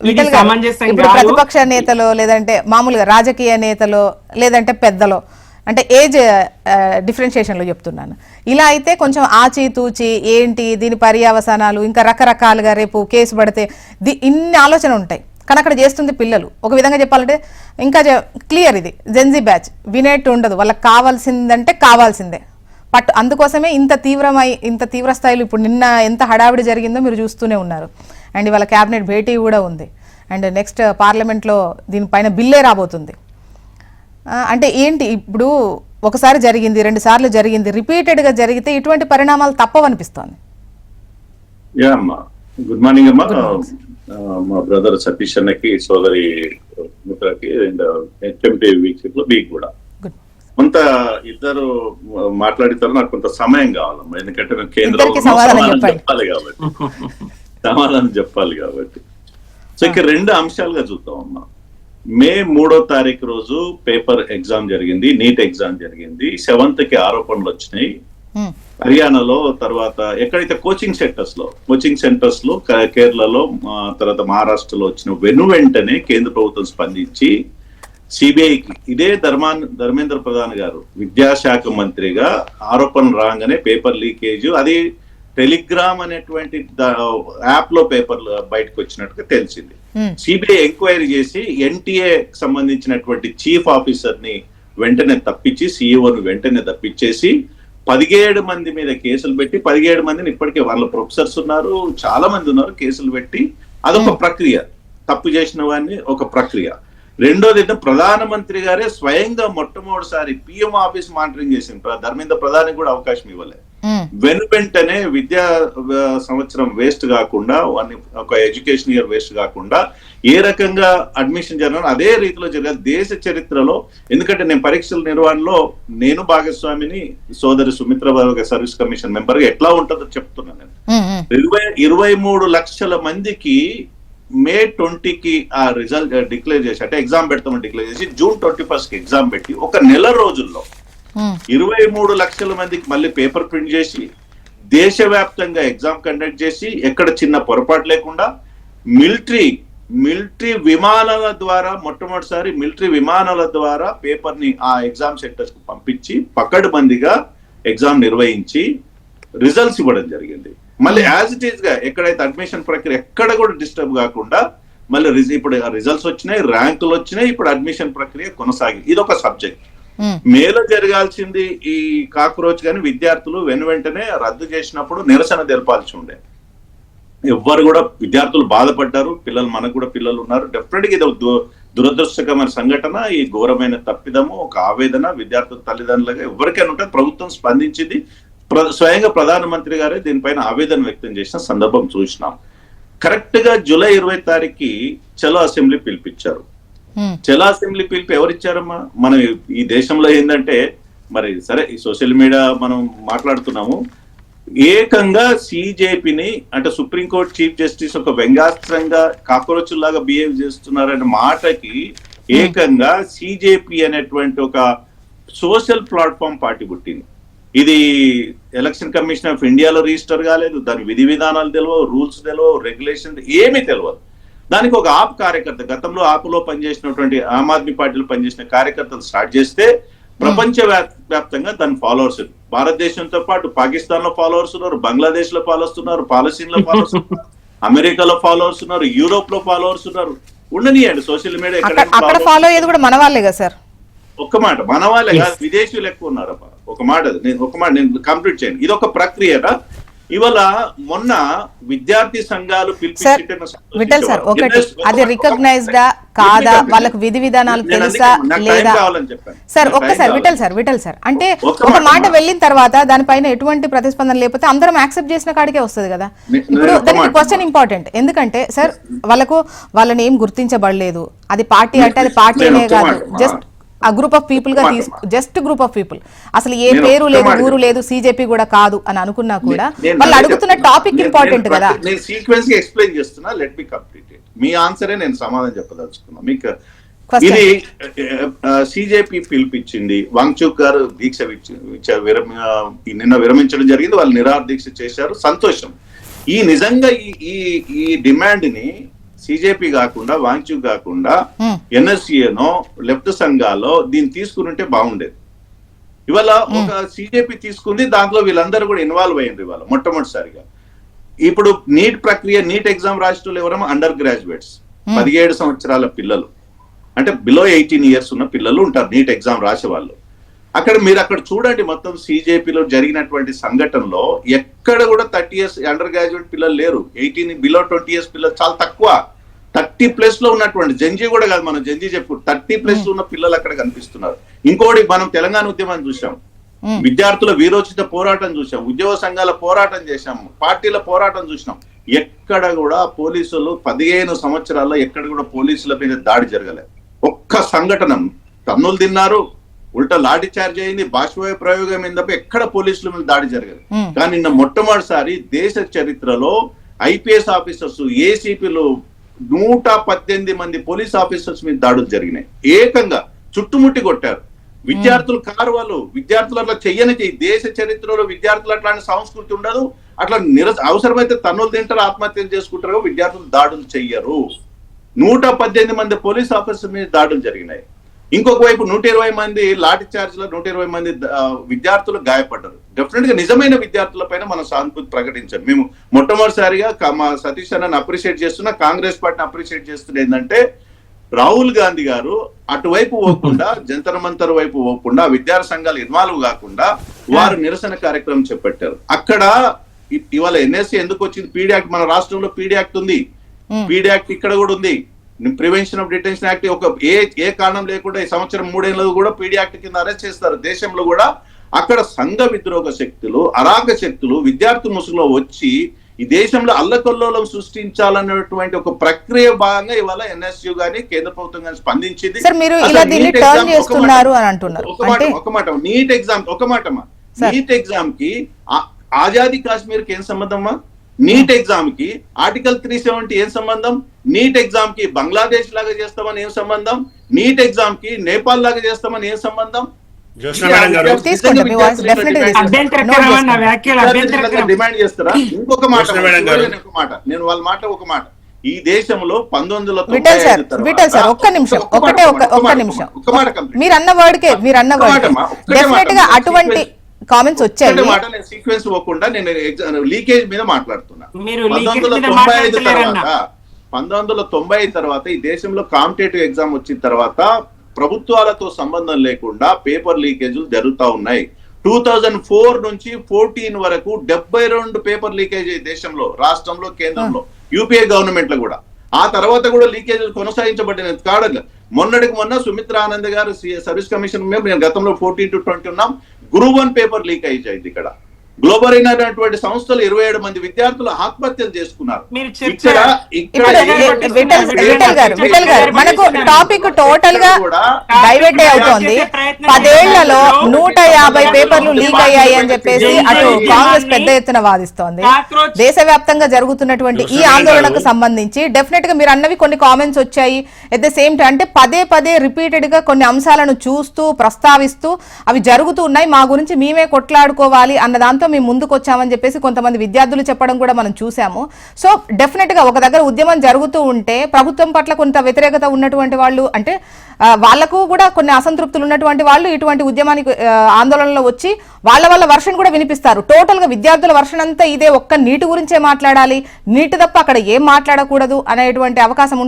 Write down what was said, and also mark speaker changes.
Speaker 1: ఇప్పుడు ప్రతిపక్ష నేతలు లేదంటే మామూలుగా రాజకీయ నేతలు లేదంటే పెద్దలో అంటే ఏజ్ డిఫరెన్షియేషన్లో చెప్తున్నాను. ఇలా అయితే కొంచెం ఆచితూచి ఏంటి దీని పర్యవసానాలు ఇంకా రకరకాలుగా రేపు కేసు పడితే ఇన్ని ఆలోచన ఉంటాయి. కానీ అక్కడ చేస్తుంది పిల్లలు. ఒక విధంగా చెప్పాలంటే ఇంకా క్లియర్, ఇది జెన్జీ బ్యాచ్ వినేట్టు ఉండదు. వాళ్ళకి కావాల్సిందంటే కావాల్సిందే పట్టు. అందుకోసమే ఇంత తీవ్ర స్థాయిలో ఇప్పుడు నిన్న ఎంత హడావిడి జరిగిందో మీరు చూస్తూనే ఉన్నారు. అండ్ ఇవాళ క్యాబినెట్ భేటీ కూడా ఉంది. అండ్ నెక్స్ట్ పార్లమెంట్లో దీనిపైన బిల్లే రాబోతుంది. అంటే ఏంటి ఇప్పుడు ఒకసారి జరిగింది, 2 సార్లు జరిగింది, రిపీటెడ్గా జరిగితే ఇటువంటి పరిణామాలు తప్పవనిపిస్తోంది.
Speaker 2: గుడ్ మార్నింగ్ అమ్మా. మా బ్రదర్ సతీష్ అన్నకి, సోదరి మిత్రకి అండ్ హెచ్ఎంటీ వీక్షకులు మీకు కూడా కొంత ఇద్దరు మాట్లాడితారు. నాకు కొంత సమయం కావాలమ్మా, ఎందుకంటే మేము కేంద్రంలో సమాధానం చెప్పాలి కాబట్టి. సో ఇక 2 అంశాలుగా చూద్దామమ్మా. మే 3వ తారీఖు రోజు పేపర్ ఎగ్జామ్ జరిగింది, నీట్ ఎగ్జామ్ జరిగింది. 7th కి ఆరోపణలు వచ్చినాయి హర్యానాలో, తర్వాత ఎక్కడైతే కోచింగ్ సెంటర్స్ లో కేరళలో, తర్వాత మహారాష్ట్రలో వచ్చిన వెంటనే కేంద్ర ప్రభుత్వం స్పందించి సిబిఐకి ఇదే ధర్మేంద్ర ప్రధాన్ గారు విద్యాశాఖ మంత్రిగా ఆరోపణలు రాగానే పేపర్ లీకేజ్, అది టెలిగ్రామ్ అనేటువంటి యాప్ లో పేపర్లు బయటకు వచ్చినట్టుగా తెలిసింది. సిబిఐ ఎంక్వైరీ చేసి ఎన్టీఏ సంబంధించినటువంటి చీఫ్ ఆఫీసర్ ని వెంటనే తప్పించి, సిఇఓను వెంటనే తప్పించేసి 17 మంది మీద కేసులు పెట్టి, 17 మందిని ఇప్పటికే వాళ్ళ ప్రొఫెసర్స్ ఉన్నారు, చాలా మంది ఉన్నారు, కేసులు పెట్టి అదొక ప్రక్రియ. తప్పు చేసిన వాడిని ఒక ప్రక్రియ. రెండోది ప్రధానమంత్రి గారే స్వయంగా మొట్టమొదటిసారి పిఎం ఆఫీస్ మానిటరింగ్ చేసింది. ధర్మేంద్ర ప్రధానికి కూడా అవకాశం ఇవ్వలేదు. వెంటనే విద్యా సంవత్సరం వేస్ట్ కాకుండా, ఒక ఎడ్యుకేషన్ ఇయర్ వేస్ట్ కాకుండా ఏ రకంగా అడ్మిషన్ జరగాలి అదే రీతిలో జరగాలి దేశ చరిత్రలో. ఎందుకంటే నేను పరీక్షల నిర్వహణలో నేను భాగస్వామిని, సోదరి సుమిత్ర సర్వీస్ కమిషన్ మెంబర్ గా ఎట్లా ఉంటుందో చెప్తున్నాను నేను. 23 లక్షల మందికి మే 20కి ఆ రిజల్ట్ డిక్లేర్ చేసి, అంటే ఎగ్జామ్ పెడతామని డిక్లేర్ చేసి జూన్ 21st కి ఎగ్జామ్ పెట్టి 1 నెల రోజుల్లో 23 లక్షల మందికి మళ్ళీ పేపర్ ప్రింట్ చేసి దేశవ్యాప్తంగా ఎగ్జామ్ కండక్ట్ చేసి ఎక్కడ చిన్న పొరపాటు లేకుండా మిలిటరీ విమానాల ద్వారా, మొట్టమొదటిసారి మిలిటరీ విమానాల ద్వారా పేపర్ ని ఆ ఎగ్జామ్ సెంటర్స్ కు పంపించి పకడ్బందీగా ఎగ్జామ్ నిర్వహించి రిజల్ట్స్ ఇవ్వడం జరిగింది. మళ్ళీ యాజ్ ఇట్ ఈస్ గా ఎక్కడైతే అడ్మిషన్ ప్రక్రియ ఎక్కడ కూడా డిస్టర్బ్ కాకుండా మళ్ళీ ఇప్పుడు రిజల్ట్స్ వచ్చినాయి, ర్యాంకులు వచ్చినాయి, ఇప్పుడు అడ్మిషన్ ప్రక్రియ కొనసాగింది. ఇది ఒక సబ్జెక్ట్. మేలో జరగాల్సింది ఈ కాక్రోచ్ గాని విద్యార్థులు వెంటనే రద్దు చేసినప్పుడు నిరసన తెలపాల్సి ఉండే. ఎవ్వరు కూడా విద్యార్థులు బాధపడ్డారు, పిల్లలు, మనకు కూడా పిల్లలు ఉన్నారు. డెఫినెట్ గా ఇది దురదృష్టకరమైన సంఘటన, ఈ ఘోరమైన తప్పిదము, ఒక ఆవేదన విద్యార్థుల తల్లిదండ్రులుగా ఎవరికైనా ఉంటుంది. ప్రభుత్వం స్పందించింది. స్వయంగా ప్రధానమంత్రి గారే దీనిపైన ఆవేదన వ్యక్తం చేసిన సందర్భం చూసినాం. కరెక్ట్ గా జూలై 20 తారీఖుకి చలో అసెంబ్లీ పిలిపించారు. చలో అసెంబ్లీ పిలిపి ఎవరిచ్చారమ్మా? మనం ఈ దేశంలో ఏంటంటే, మరి సరే ఈ సోషల్ మీడియా మనం మాట్లాడుతున్నాము, ఏకంగా సిజేపీని, అంటే సుప్రీంకోర్టు చీఫ్ జస్టిస్ ఒక వ్యంగ్యాస్త్రంగా కాక్రోచ్ లాగా బిహేవ్ చేస్తున్నారనే మాటకి ఏకంగా సిజేపీ అనేటువంటి ఒక సోషల్ ప్లాట్ఫామ్ పార్టీ పుట్టింది. ఇది ఎలక్షన్ కమిషన్ ఆఫ్ ఇండియాలో రిజిస్టర్ కాలేదు, దాని విధి విధానాలు తెలియవు, రూల్స్ తెలియవు, రెగ్యులేషన్ ఏమీ తెలియదు. దానికి ఒక ఆప్ కార్యకర్త, గతంలో ఆపులో పనిచేసినటువంటి ఆమ్ ఆద్మీ పార్టీలో పనిచేసిన కార్యకర్తలు స్టార్ట్ చేస్తే ప్రపంచ వ్యాప్తంగా దాని ఫాలోవర్స్, భారతదేశంతో పాటు పాకిస్తాన్ లో ఫాలోవర్స్ ఉన్నారు, బంగ్లాదేశ్ లో ఫాలోవర్స్ ఉన్నారు, పాలస్తీన్ లో ఫాలోవర్స్ ఉన్నారు, అమెరికాలో ఫాలోవర్స్ ఉన్నారు, యూరోప్ లో ఫాలోవర్స్ ఉన్నారు. ఉండనియండి, సోషల్ మీడియా ఎక్కడ
Speaker 1: ఫాలో అయ్యేది కూడా మన వాళ్ళే కదా సార్.
Speaker 2: ఒక్క మాట, మన వాళ్ళే కాదు, విదేశీయులు ఎక్కువ ఉన్నారప్ప. ఒక మాట నేను కంప్లీట్ చేయండి. ఇది ఒక ప్రక్రియగా ఇవాళ మొన్న విద్యార్థి సంఘాలు
Speaker 1: విఠల్ సార్, ఒకటి అది రికగ్నైజ్డ్ కాదా, వాళ్ళకి విధి విధానాలు తెలుసా లేదా సార్? ఒక్కసారి విఠల్ సార్ అంటే ఒక మాట వెళ్ళిన తర్వాత దానిపైన ఎటువంటి ప్రతిస్పందన లేకపోతే అందరం యాక్సెప్ట్ చేసిన కాడికే వస్తుంది కదా. ఇప్పుడు దానికి క్వశ్చన్ ఇంపార్టెంట్, ఎందుకంటే సార్ వాళ్ళని ఏం గుర్తించబడలేదు, అది పార్టీ అంటే అది పార్టీనే కాదు, జస్ట్ ఆ గ్రూప్ ఆఫ్ పీపుల్ గా జస్ట్ గ్రూప్ ఆఫ్ పీపుల్, అసలు ఏ పేరు లేదు, ఊరు లేదు, సిజేపీ కూడా కాదు అని అనుకున్నా కూడా వాళ్ళు అడుగుతున్న టాపిక్ ఇంపార్టెంట్ కదా.
Speaker 2: నేను సీక్వెన్స్ గా ఎక్స్ప్లెయిన్ చేస్తున్నా, లెట్ మీ కంప్లీట్. మీ ఆన్సరే నేను సమాధానం చెప్పదలుచుకున్నా మీకు. ఇది సిజేపీ పిలిపించింది, వాంగ్చుక్ గారు దీక్ష నిన్న విరమించడం జరిగింది, వాళ్ళు నిరాహార దీక్ష చేశారు, సంతోషం. ఈ నిజంగా ఈ డిమాండ్ ని సిజేపీ కాకుండా వాంచు కాకుండా
Speaker 1: Hmm.
Speaker 2: ఎన్ఎస్సిఏనో లెఫ్ట్ సంఘాల్లో దీన్ని తీసుకుని ఉంటే బాగుండేది. ఇవాళ ఒక సిజేపీ తీసుకుంది, దాంట్లో వీళ్ళందరూ కూడా ఇన్వాల్వ్ అయ్యింది ఇవాళ మొట్టమొదటిసారిగా. ఇప్పుడు నీట్ ప్రక్రియ, నీట్ ఎగ్జామ్ రాష్ట్రంలో ఎవరేమో అండర్ గ్రాడ్యుయేట్స్, 17 సంవత్సరాల పిల్లలు, అంటే బిలో 18 ఇయర్స్ ఉన్న పిల్లలు ఉంటారు నీట్ ఎగ్జామ్ రాసే వాళ్ళు. మీరు చూడండి, మొత్తం సిజేపీలో జరిగినటువంటి సంఘటనలో ఎక్కడ కూడా 30 ఇయర్స్ అండర్ గ్రాడ్యుయేట్ పిల్లలు లేరు. 18 బిలో 20 ఇయర్స్ పిల్లలు చాలా తక్కువ. 30+ లో ఉన్నటువంటి జంజీ కూడా కాదు, మనం జంజీ చెప్పు 30+ ఉన్న పిల్లలు అక్కడ కనిపిస్తున్నారు. ఇంకోటి, మనం తెలంగాణ ఉద్యమాన్ని చూసాం, విద్యార్థుల వీరోచిత పోరాటం చూసాం, ఉద్యోగ సంఘాల పోరాటం చేశాం, పార్టీల పోరాటం చూసినాం. ఎక్కడ కూడా పోలీసులు 15 సంవత్సరాల్లో ఎక్కడ కూడా పోలీసుల మీద దాడి జరగలేదు. ఒక్క సంఘటన తన్నులు తిన్నారు, ఉల్టా లాఠీ చార్జ్ అయింది, బాష్పవాయు ప్రయోగం తప్ప ఎక్కడ పోలీసుల మీద దాడి జరగదు. కానీ నిన్న మొట్టమొదటిసారి దేశ చరిత్రలో ఐపీఎస్ ఆఫీసర్స్, ఏసీపీలు 118 మంది పోలీస్ ఆఫీసర్స్ మీద దాడులు జరిగినాయి. ఏకంగా చుట్టుముట్టి కొట్టారు. విద్యార్థులు కారువాళ్ళు, విద్యార్థులు అట్లా చెయ్యని దేశ చరిత్రలో విద్యార్థులు అట్లాంటి సంస్కృతి ఉండదు. అట్లా అవసరమైతే తన్నులు తింటారు, ఆత్మహత్యలు చేసుకుంటారు, విద్యార్థులు దాడులు చెయ్యరు. 118 మంది పోలీస్ ఆఫీసర్ మీద దాడులు జరిగినాయి. ఇంకొక వైపు 120 మంది లాఠీ చార్జ్ లో 120 మంది విద్యార్థులు గాయపడ్డారు. డెఫినెట్ గా నిజమైన విద్యార్థుల పైన మనం సానుభూతి ప్రకటించాం. మేము మొట్టమొదటిసారిగా మా సతీష్ అన్నని అప్రిషియేట్ చేస్తున్నా, కాంగ్రెస్ పార్టీని అప్రిషియేట్ చేస్తున్నా. ఏంటంటే రాహుల్ గాంధీ గారు అటువైపు పోకుండా, జంతర్ మంతర్ వైపు పోకుండా, విద్యార్థి సంఘాలు ఇన్వాల్వ్ కాకుండా వారు నిరసన కార్యక్రమం చేపట్టారు. అక్కడ ఇవాళ ఎన్ఎస్సీ ఎందుకు వచ్చింది? పీడీ యాక్ట్, మన రాష్ట్రంలో పీడీ యాక్ట్ ఉంది, పీడీ యాక్ట్ ఇక్కడ కూడా ఉంది. ప్రివెన్షన్ ఆఫ్ డిటెన్షన్ యాక్ట్ ఒక ఏ కారణం లేకుండా ఈ సంవత్సరం 3 ఏళ్ళు కూడా పీడీ యాక్ట్ కింద అరెస్ట్ చేస్తారు. దేశంలో కూడా అక్కడ సంఘ విద్రోహ శక్తులు, అరాక శక్తులు విద్యార్థి ముసుగులో వచ్చి ఈ దేశంలో అల్లకల్లోలం సృష్టించాలన్నటువంటి ఒక ప్రక్రియ భాగంగా ఇవాళ ఎన్ఎస్యు గానీ కేంద్ర ప్రభుత్వం గానీ స్పందించింది. ఒక మాట నీట్ ఎగ్జామ్, ఒక మాటమ్మా, నీట్ ఎగ్జామ్ కి ఆజాదీ కాశ్మీర్ కి ఏం సంబంధమ్మా? నీట్ ఎగ్జామ్ కి ఆర్టికల్ 370 ఏం సంబంధం? నీట్ ఎగ్జామ్ కి బంగ్లాదేశ్ లాగా చేస్తామని ఏం సంబంధం? నీట్ ఎగ్జామ్ కి నేపాల్ లాగా చేస్తామని ఏం సంబంధం? డిమాండ్ చేస్తారా? ఇంకొక మాట, నేను వాళ్ళ మాట ఒక మాట, ఈ దేశంలో 1995
Speaker 1: ఒక్క నిమిషం మీరు అన్న వర్డ్ డెఫినెట్ గా అటువంటి కామెంట్స్ వచ్చాయి.
Speaker 2: నేను సీక్వెన్స్ పోకుండా నేను లీకేజ్ మీద మాట్లాడుతున్నా. 1990 తర్వాత ఈ దేశంలో కాంపిటేటివ్ ఎగ్జామ్ వచ్చిన తర్వాత ప్రభుత్వాలతో సంబంధం లేకుండా పేపర్ లీకేజీలు జరుగుతూ ఉన్నాయి. 2004 నుంచి 14 వరకు 72 పేపర్ లీకేజ్ దేశంలో, రాష్ట్రంలో, కేంద్రంలో, యూపీఏ గవర్నమెంట్ లో కూడా. ఆ తర్వాత కూడా లీకేజీలు కొనసాగించబడిన కాడలు. మొన్నటికి మొన్న సుమిత్రా ఆనంద్ గారు సర్వీస్ కమిషన్ మేము గతంలో 14 to 20 ఉన్నాం. గ్రూప్ 1 పేపర్ లీక్ అయింది. ఇక్కడ గ్లోబల్ అయినటువంటి సంస్థలు 27 మంది విద్యార్థులు ఆత్మహత్యలు చేసుకున్నారు.
Speaker 1: మనకు టాపిక్ టోటల్ గా డైవర్ట్ అవుతోంది. 10 ఏళ్లలో 150 పేపర్లు లీక్ అయ్యాయి అని చెప్పేసి అటు కాంగ్రెస్ పెద్ద ఎత్తున వాదిస్తోంది. దేశవ్యాప్తంగా జరుగుతున్నటువంటి ఈ ఆందోళనకు సంబంధించి డెఫినెట్ గా మీరు అన్నవి కొన్ని కామెంట్స్ వచ్చాయి. ఎట్ ద సేమ్ టైం అంటే పదే రిపీటెడ్ గా కొన్ని అంశాలను చూస్తూ ప్రస్తావిస్తూ అవి జరుగుతూ ఉన్నాయి, మా గురించి మేమే కొట్లాడుకోవాలి అన్న దాంతో మేము ముందుకు వచ్చామని చెప్పేసి కొంతమంది విద్యార్థులు చెప్పడం కూడా మనం చూసాము. సో డెఫినెట్ గా ఒక దగ్గర ఉద్యమం జరుగుతూ ఉంటే ప్రభుత్వం పట్ల కొంత వ్యతిరేకత ఉన్నటువంటి వాళ్ళు, అంటే వాళ్లకు కూడా కొన్ని అసంతృప్తులు ఉన్నటువంటి వాళ్ళు ఇటువంటి ఉద్యమానికి ఆందోళనలో వచ్చి వాళ్ళ వర్షన్ కూడా వినిపిస్తారు. టోటల్ గా విద్యార్థుల వర్షన్ అంతా ఇదే, ఒక్క నీటి గురించే మాట్లాడాలి, నీటి తప్ప అక్కడ ఏం మాట్లాడకూడదు అనేటువంటి అవకాశం